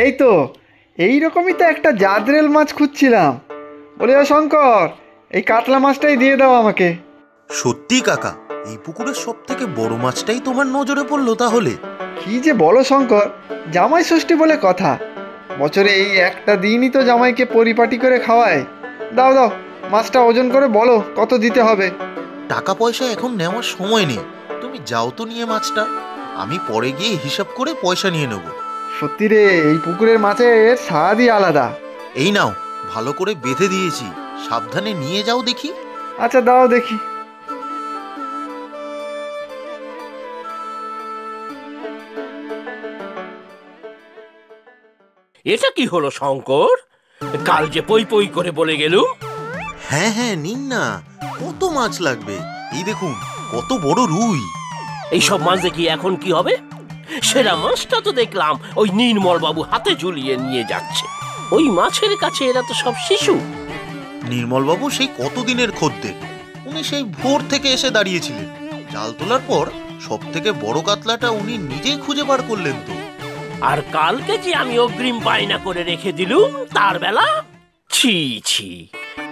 এই তো এইরকমই তো একটা জাদরেল মাছ খুঁজছিলাম। বলে শঙ্কর, এই কাতলা মাছটাই দিয়ে দাও আমাকে। সত্যি কাকা, এই পুকুরের সব থেকে বড় মাছটাই তোমার নজরে পড়লো তাহলে? কি যে বলো শঙ্কর, জামাই ষষ্ঠী বলে কথা, বছরে এই একটা দিনই তো জামাইকে পরিপাটি করে খাওয়ায়। দাও দাও, মাছটা ওজন করে বলো কত দিতে হবে। টাকা পয়সা এখন নেওয়ার সময় নেই, তুমি যাও তো নিয়ে মাছটা, আমি পরে গিয়ে হিসাব করে পয়সা নিয়ে নেব। সত্যি রে, এই পুকুরের মাছের স্বাদই আলাদা। এই নাও, ভালো করে বেঁধে দিয়েছি, সাবধানে নিয়ে যাও দেখি। আচ্ছা দাও দেখি। এটা কি হলো শঙ্কর? কাল যে পই পই করে বলে গেলুম। হ্যাঁ হ্যাঁ, নিন না, কত মাছ লাগবে। এই দেখুন কত বড় রুই। এইসব মাছ দেখি এখন কি হবে? সেরা মাছটা তো দেখলাম ওই নির্মল বাবু হাতে ঝুলিয়ে নিয়ে যাচ্ছে। ওই মাছের কাছে এরা তো সব শিশু। নির্মল বাবু সেই কতদিনের খদ্দের, উনি সেই ভোর থেকে এসে দাঁড়িয়েছিলেন। জাল তোলার পর সব থেকে বড় কাতলাটা উনি নিজেই খুঁজে বার করলেন তো। আর কালকে যে আমি অগ্রিম বায়না করে রেখে দিলুম, তার বেলা ছি ছি,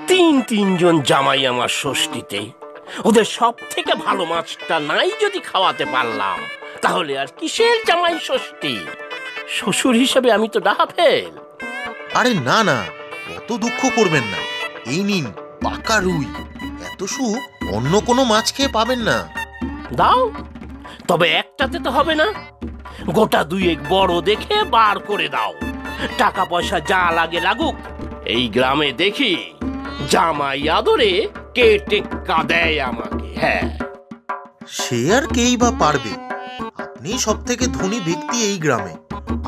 তিনজন জামাই আমার ষষ্ঠীতে। ওদের সব থেকে ভালো মাছটা নাই যদি খাওয়াতে পারলাম, তাহলে আর কিসের জামাই ষষ্ঠী? শ্বশুর হিসেবে আমি তো ডাহা ফেল। আরে না না, অত দুঃখ করবেন না। এই নিন পাকা রুই, এত সুখ অন্য কোনো মাছ খেয়ে পাবেন না। দাও, তবে একটাতে তো হবে না, গোটা দুয়েক বড় দেখে বার করে দাও। টাকা পয়সা যা লাগে লাগুক, এই গ্রামে দেখি জামাই আদরে কে টেক্কা দেয় আমাকে। হ্যাঁ, সে আর কেই বা পারবে? আপনি সব থেকে ধনী ব্যক্তি এই গ্রামে,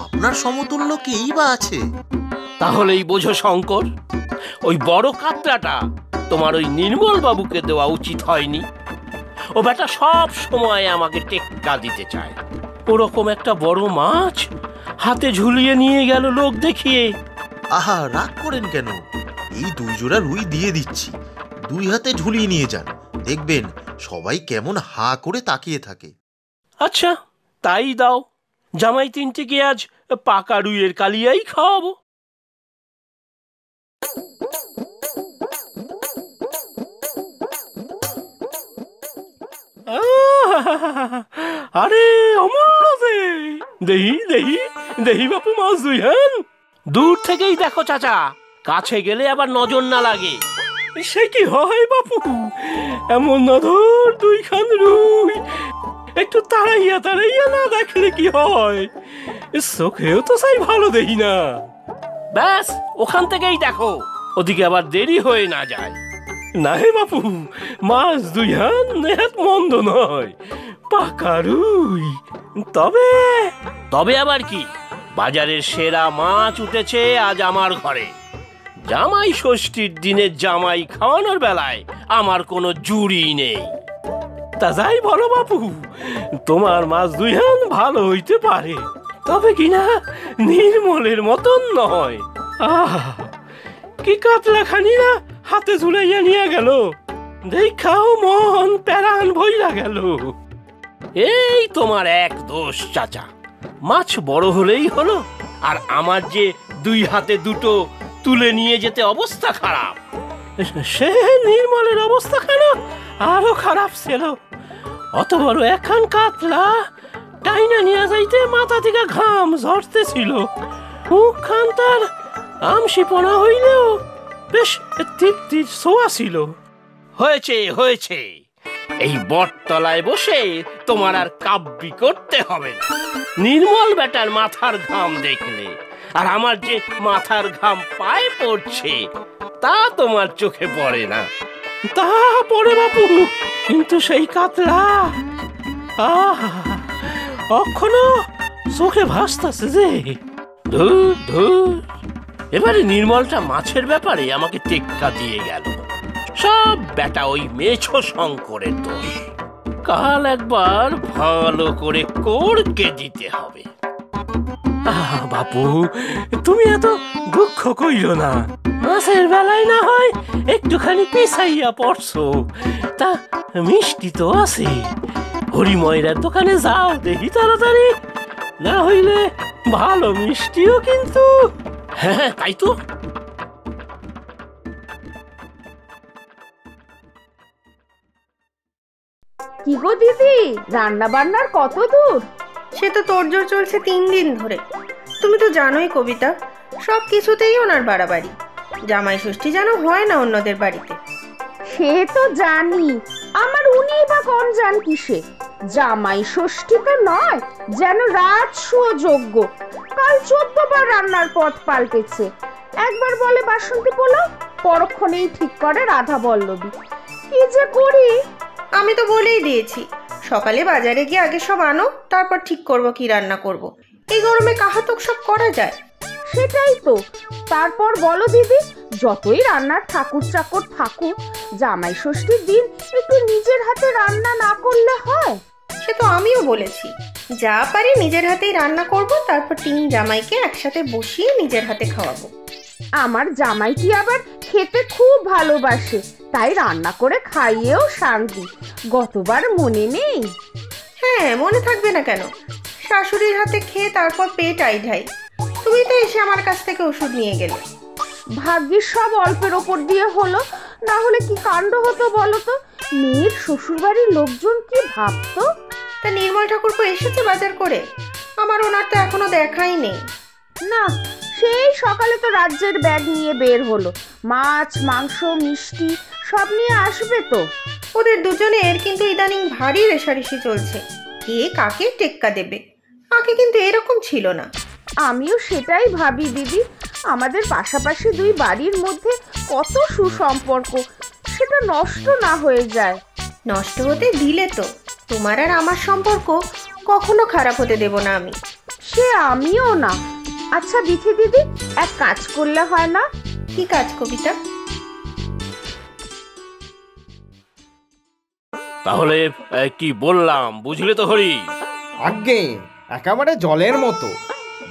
আপনার সমতুল্য কেই বা আছে? তাহলেই বোঝো শঙ্কর, ওই বড় কাতলাটা তোমার ওই নির্মল বাবুকে দেওয়া উচিত হয়নি। ও বেটা সব সময় আমাকে টেক্কা দিতে চায়। ওরকম একটা বড় মাছ হাতে ঝুলিয়ে নিয়ে গেল লোক দেখিয়ে। আহা, রাগ করেন কেন? এই 2 জোড়া রুই দিয়ে দিচ্ছি, 2 হাতে ঝুলিয়ে নিয়ে যান, দেখবেন সবাই কেমন হা করে তাকিয়ে থাকে। আচ্ছা তাই দাও, জামাই তিনটিকে আজ পাকা রুইয়ের কালিয়াই খাওয়াবো। আরে অমূল্য দে, দেহি দেহি দেহি বাপু মাছ দুই। হ্যাঁ, দূর থেকেই দেখো চাচা, কাছে গেলে আবার নজর না লাগে। সে কি হয় বাপু, এমন নধর 2 খান রুই একটু তাড়াইয়া তাড়াইয়া না দেখলে কি হয়? চোখেও তো চাই ভালো দেখি না। ব্যাস ওখান থেকেই দেখো, ওদিকে আবার দেরি হয়ে না যায়। না হে বাপু, মাছ 2 হান নেহাত মন্দ নয়, পাকা রুই। তবে তবে আবার কি, বাজারের সেরা মাছ উঠেছে আজ আমার ঘরে। জামাই ষষ্ঠীর দিনে জামাই খাওয়ানোর বেলায় আমার কোনো জুড়ি নেই। তা যাই বলো বাপু, তোমার মাছ 2 হান ভালো হইতে পারে, তবে কিনা নির্মলের মতন নয়। আহ, কি কাতলা খানি না হাতে ঝুলাইয়া নিয়ে গেল, দেখাও মন প্যারান ভইরা গেল। এই তোমার এক দোষ চাচা, মাছ বড় হলেই হলো, আর আমার যে 2 হাতে 2টো তুলে নিয়ে যেতে অবস্থা খারাপ। সে নির্মলের অবস্থা কেন আরো খারাপ ছিল। অত বড় একখান কাতলা টাইনা নিয়ে যাইতে মাথা থেকে ঘাম ঝরতেছিল, মুখখান তার আমসিপনা হইলেও বেশ তৃপ্তির ছোঁয়া ছিল। হয়েছে হয়েছে, এই বটতলায় বসে তোমার আর কাব্যি করতে হবে না। নির্মল বেটার মাথার ঘাম দেখলে আর আমার যে মাথার ঘাম পায়ে পড়ছে তা তোমার চোখে পড়ে না। তা পড়ে বাপু, কিন্তু সেই কাতলা এখনো চোখে ভাসতেছে যে। ধুর ধুর, এবারে নির্মলটা মাছের ব্যাপারে আমাকে টেক্কা দিয়ে গেল। সব বেটা ওই মেছো শঙ্করের দোষ। কাল একবার ভালো করে কোড়কে দিতে হবে। বাপু, তুমি এত দুঃখ কইরো না, মাছের বেলায় না হয় একটুখানি পিছাইয়া পড়ছো, তা মিষ্টি তো আছে। হরিময়রার দোকানে যাও দেখি তাড়াতাড়ি, না হইলে ভালো মিষ্টিও কিন্তু। হ্যাঁ, তাই তো। কি গো দিদি, রান্না বান্নার কত দূর? সে তো তোড়জোড় চলছে 3 দিন ধরে। তুমি তো জানোই কবিতা, সব কিছুতেই ওনার বাড়াবাড়ি। জামাই ষষ্ঠী যেন হয় না অন্যদের বাড়িতে। সে তো জানি, আমার উনিই বা কম জান কিসে। জামাই ষষ্ঠী তো নয়, যেন রাজসূয় যজ্ঞ। কাল 14 বার রান্নার পথ পাল্টেছে। একবার বলে বাসন্তী পোলাও, পরক্ষণেই ঠিক করে রাধা বল্লবী। কি যে করি। আমি তো বলেই দিয়েছি, সকালে বাজারে গিয়ে আগে সব আনো, তারপর ঠিক করব কি রান্না করব। এই গরমে কাহাতক সব করা যায়? সেটাই তো। তারপর বলো দিদি, যতই রান্নার ঠাকুর চাকর থাকুক, জামাই ষষ্ঠীর দিন একটু নিজের হাতে রান্না না করলে হয়? সে তো আমিও বলেছি, যা পারি নিজের হাতেই রান্না করব, তারপর 3 জামাইকে একসাথে বসিয়ে নিজের হাতে খাওয়াবো। আমার জামাইটি আবার খেতে খুব ভালোবাসে, তাই রান্না করে খাইয়েও শান্তি। গতবার মনে নেই? হ্যাঁ, মনে থাকবে না কেন? শাশুড়ির হাতে খেয়ে তারপর পেট আইঢাই। তুমি তো এসে আমার কাছ থেকে ওষুধ নিয়ে গেলে। ভাগ্যিস সব অল্পের ওপর দিয়ে হলো, না হলে কি কাণ্ড হতো বলো তো। মেয়ের শ্বশুরবাড়ির লোকজন কি ভাবতো। তা নির্মল ঠাকুরপো এসেছে বাজার করে? আমার ওনার তো এখনো দেখাই নেই। না, সেই সকালে তো রাজ্যের ব্যাগ নিয়ে বের হলো। মাছ, মাংস, মিষ্টি সব নিয়ে আসবে তো। ওদের দুজনের কিন্তু ইদানিং ভারী রেষারেষি চলছে, কে কাকে টেক্কা দেবে। আগে কিন্তু এরকম ছিল না। আমিও সেটাই ভাবি দিদি, আমাদের পাশাপাশি 2 বাড়ির মধ্যে কত সুসম্পর্ক, সেটা নষ্ট না হয়ে যায়। নষ্ট হতে দিলে তো তোমার আর আমার সম্পর্ক কখনো খারাপ হতে দেব না আমি। সে আমিও না। আচ্ছা বিথি দিদি, এক কাজ করলে হয় না? কি কাজ কবিতা? তাহলে কি বললাম বুঝলে তো হরি? আজ্ঞে, একেবারে জলের মতো।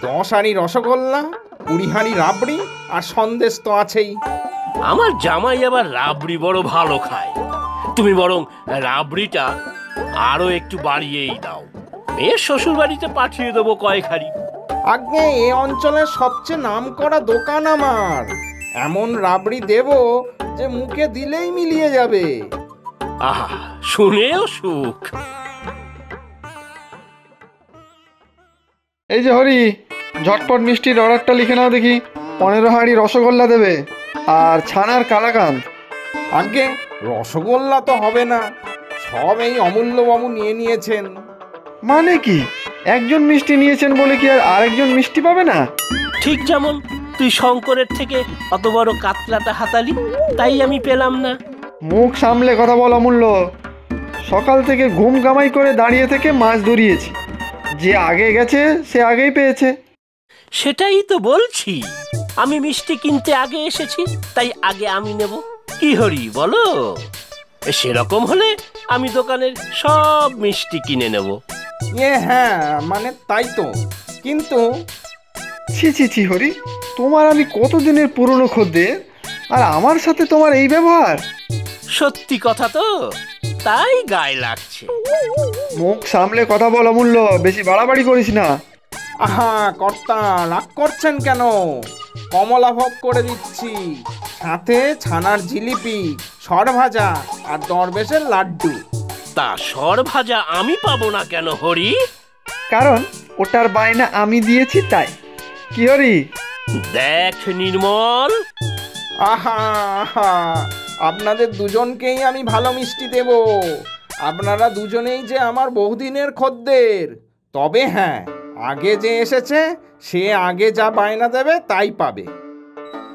10 হাঁড়ি রসগোল্লা, 20 হাঁড়ি রাবড়ি আর সন্দেশ তো আছেই। আমার জামাই আবার রাবড়ি বড় ভালো খায়। তুমি বরং রাবড়িটা আরো একটু বাড়িয়েই দাও। মেয়ের শ্বশুর বাড়িতে পাঠিয়ে দেবো কয়েক হাঁড়ি। আজ্ঞে, এ অঞ্চলের সবচেয়ে নামকরা দোকান আমার। এমন রাবড়ি দেব যে মুখে দিলেই মিলিয়ে যাবে। আহা, শুনেও সুখ। এই যে হরি, ঝটপট মিষ্টির অর্ডারটা লিখে নাও দেখি। 15 হাঁড়ি রসগোল্লা দেবে আর ছানার কালাকাঁদ। আজ্ঞে, রসগোল্লা তো হবে না, সব এই অমূল্যবাবু নিয়ে নিয়েছেন। মানে কি, একজন মিষ্টি নিয়েছেন বলে কি আর আরেকজন মিষ্টি পাবে না? ঠিক যেমন তুই শঙ্করের থেকে অত বড় কাতলাটা হাতালি, তাই আমি পেলাম না। মুখ সামলে কথা বল অমূল্য। সকাল থেকে ঘুম কামাই করে দাঁড়িয়ে থেকে মাছ ধরিয়েছি। যে আগে গেছে সে আগেই পেয়েছে। সেটাই তো বলছি, আমি মিষ্টি কিনতে আগে এসেছি, তাই আগে আমি নেব। কি হরি বলো? সেরকম হলে আমি দোকানের সব মিষ্টি কিনে নেব। হ্যাঁ, মানে তাই তো, কিন্তু ছি ছি ছি হরি, তোমার আমি কতদিনের পুরনো খদ্দের, আর আমার সাথে তোমার এই ব্যবহার। সত্যি কথা তো, তাই গায়ে লাগছে। মুখ সামলে কথা বল অমূল্য, বেশি বাড়াবাড়ি করিস না। আহা কর্তা, রাগ করছেন কেন? কমলা ভোগ করে দিচ্ছি, সাথে ছানার জিলিপি, সরভাজা আর দরবেশের লাড্ডু। তা সর ভাজা আমি পাবো না কেন হরি? কারণ ওটার বায়না আমি দিয়েছি তাই। কি হরি? দেখ নির্মল, আহা আহা, আপনাদের দুজনকেই আমি ভালো মিষ্টি দেব। আপনারা দুজনেই যে আমার বহুদিনের খদ্দের। তবে হ্যাঁ, আগে যে এসেছে সে আগে যা বায়না দেবে তাই পাবে।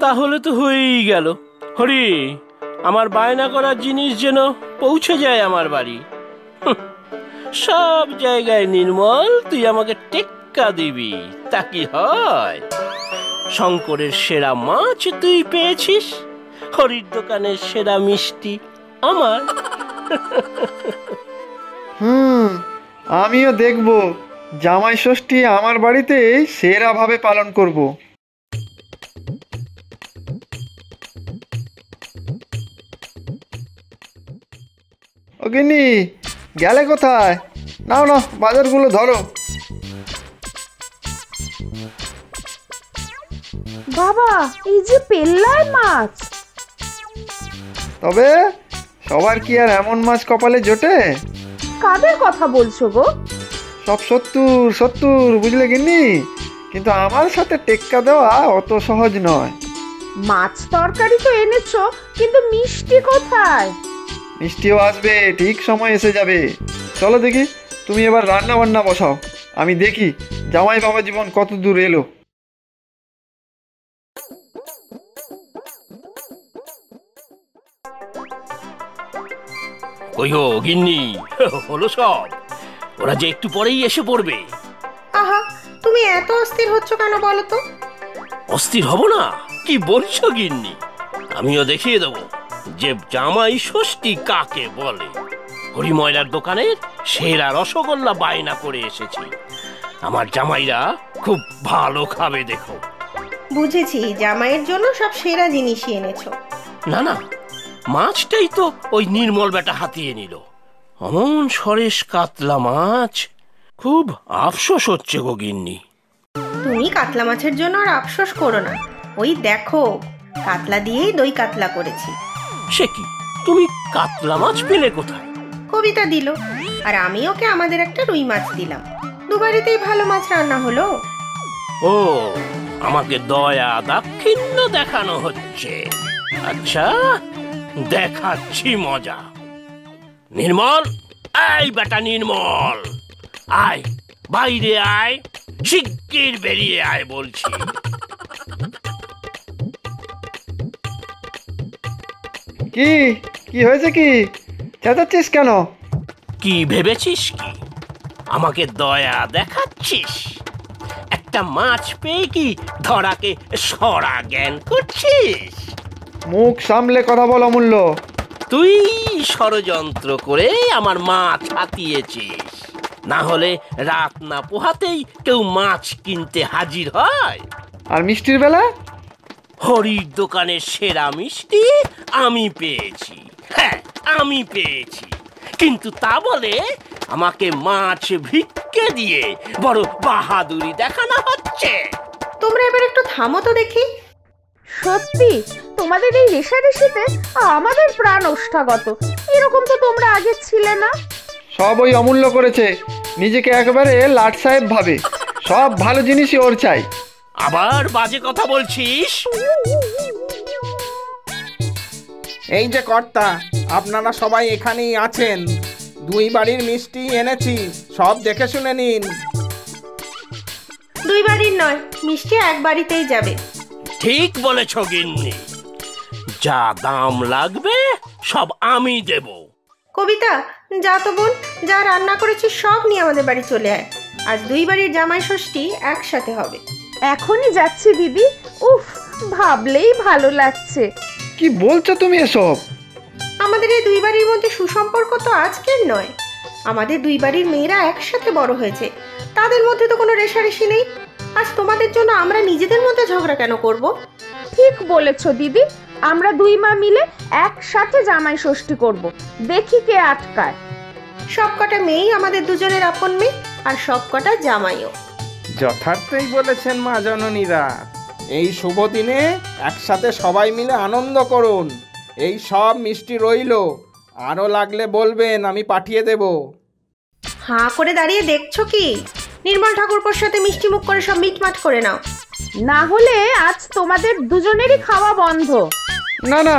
তাহলে তো হয়েই গেল। হরি, আমার বায়না করার জিনিস যেন পৌঁছে যায় আমার বাড়ি। সব জায়গায় নির্মল তুই আমাকে টেক্কা দিবি, তা কি হয়? শঙ্করের সেরা মাছ তুই পেয়েছিস, হরির দোকানের সেরা মিষ্টি আমার। আমিও দেখব জামাই ষষ্ঠী আমার বাড়িতে সেরাভাবে পালন করব। ও গিন্নি, গেলে কোথায়? নাও না, বাজারগুলো ধরো। বাবা, এই যে পেল্লায় মাছ! তবে সবার কি আর এমন মাছ কপালে জোটে? কাদের কথা বলছো গো? সব সত্তর সত্তর, বুঝলে গিন্নি? কিন্তু আমার সাথে টেক্কা দেওয়া অত সহজ নয়। মাছ তরকারি তো এনেছো, কিন্তু মিষ্টি কোথায়? মিষ্টিও আসবে, ঠিক সময় এসে যাবে। চলো দেখি, তুমি এবার রান্না বান্না বসাও, আমি দেখি জামাই বাবা জীবন কত দূর এলো। ওই হো গিন্নি, হলো সব। ওরা যে একটু পরেই এসে পড়বে। আহা, তুমি এত অস্থির হচ্ছ কেন বলো তো? অস্থির হব না? কি বলছো গিন্নি? আমিও দেখিয়ে দেবো যে জামাই ষষ্ঠী কাকে বলে। হরিময়রার দোকানের সেরা রসগোল্লা বায়না করে এসেছি। আমার জামাইরা খুব ভালো খাবে, দেখো। বুঝেছি, জামাইয়ের জন্য সব সেরা জিনিসই এনেছো। না না, মাছটাই তো ওই নির্মল বেটা হাতিয়ে নিল। অমন সরেশ কাতলা মাছ, খুব আফসোস হচ্ছে গো গিন্নি। তুমি কাতলা মাছের জন্য আর আফসোস করো না। ওই দেখো, কাতলা দিয়েই দই কাতলা করেছি। সে কি, তুমি কাতলা মাছ পেলে কোথায়? কবিতা দিল, আর আমি ওকে আমাদের একটা রুই মাছ দিলাম। দুবারিতেই ভালো মাছ রান্না হলো। ও, আমাকে দয়া দাক্ষিণ্য দেখানো হচ্ছে। আচ্ছা, দেখাচ্ছি মজা। নির্মল, এই বেটা নির্মল, আয় বাইরে আয়, শিগগির বেরিয়ে আয় বলছি। কি কি হয়েছে? কি চেঁচাচ্ছিস কেন? কি ভেবেছিস কি আমাকে দয়া দেখাচ্ছিস? একটা মাছ পেয়ে কি ধরাকে সরা জ্ঞান করছিস? মুখ সামলে কথা বল অমূল্য। তুই ষড়যন্ত্র করে আমার মাছ হাতিয়েছিস। না হলে রাত না পোহাতেই কেউ মাছ কিনতে হাজির হয়। আর মিষ্টির বেলা? হরির দোকানের সেরা মিষ্টি আমি পেয়েছি। হ্যাঁ, আমি পেয়েছি। কিন্তু তা বলে আমাকে মাছ ভিক্ষে দিয়ে বড় বাহাদুরি দেখানো হচ্ছে। তোমরা এবার একটু থামো তো দেখি। সত্যি তোমাদের এই রেশারেশিতে আমাদের প্রাণ ওষ্ঠাগত। এরকম তো তোমরা আগে ছিলে না। সব ওই অমূল্য করেছে, নিজেকে একেবারে লাট সাহেব ভাবে। সব ভালো জিনিসই ওর চাই। আবার বাজে কথা বলছিস? এই যে কর্তা, আপনারা সবাই এখানেই আছেন। দুই বাড়ির মিষ্টি এনেছি, সব দেখে শুনে নিন। দুই বাড়ির নয়, মিষ্টি এক বাড়িতেই যাবে। ঠিক বলেছ গিন্নি, যা দাম লাগবে সব আমি দেব। কবিতা, যা তো বোন, যা রান্না করেছি সব নিয়ে আমাদের বাড়ি চলে আয়। আজ দুই বাড়ির জামাই ষষ্ঠী একসাথে হবে। এখনই যাচ্ছি দিদি। উফ, ভাবলেই ভালো লাগছে। কি বলছো তুমি এসব? আমাদের এই দুই বাড়ির মধ্যে সুসম্পর্ক তো আজকের নয়। আমাদের দুই বাড়ির মেয়েরা একসাথে বড় হয়েছে, তাদের মধ্যে তো কোনো রেশারেশি নেই। আজ তোমাদের জন্য আমরা নিজেদের মধ্যে ঝগড়া কেন করব? ঠিক বলেছো দিদি, আমরা দুই মা মিলে একসাথে জামাই ষষ্ঠী করব। দেখি কে আটকায়। সব কটা মেয়েই আমাদের দুজনের আপন মেয়ে, আর সব কটা জামাইও। যথার্থই বলেছেন মা জননীরা। এই শুভ দিনে একসাথে সবাই মিলে আনন্দ করুন। এই সব মিষ্টি রইলো, আরও লাগলে বলবেন, আমি পাঠিয়ে দেব। হাঁ করে দাঁড়িয়ে দেখছো কি? নির্মল ঠাকুরপোর সাথে মিষ্টি মুখ করে সব মিটমাট করে নাও। না হলে আজ তোমাদের দুজনেরই খাওয়া বন্ধ। না না,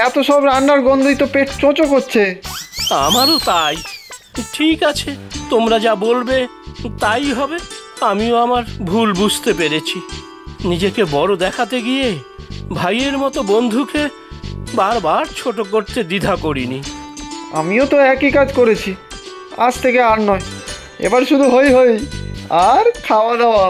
এত সব রান্নার গন্ধই তো পেট চোচো করছে। আমারও তাই। ঠিক আছে, তোমরা যা বলবে তাই হবে। আমিও আমার ভুল বুঝতে পেরেছি। নিজেকে বড় দেখাতে গিয়ে ভাইয়ের মতো বন্ধুকে বারবার ছোট করতে দ্বিধা করিনি। আমিও তো একই কাজ করেছি। আজ থেকে আর নয়, এবার শুধু হই হই আর খাওয়া দাওয়া।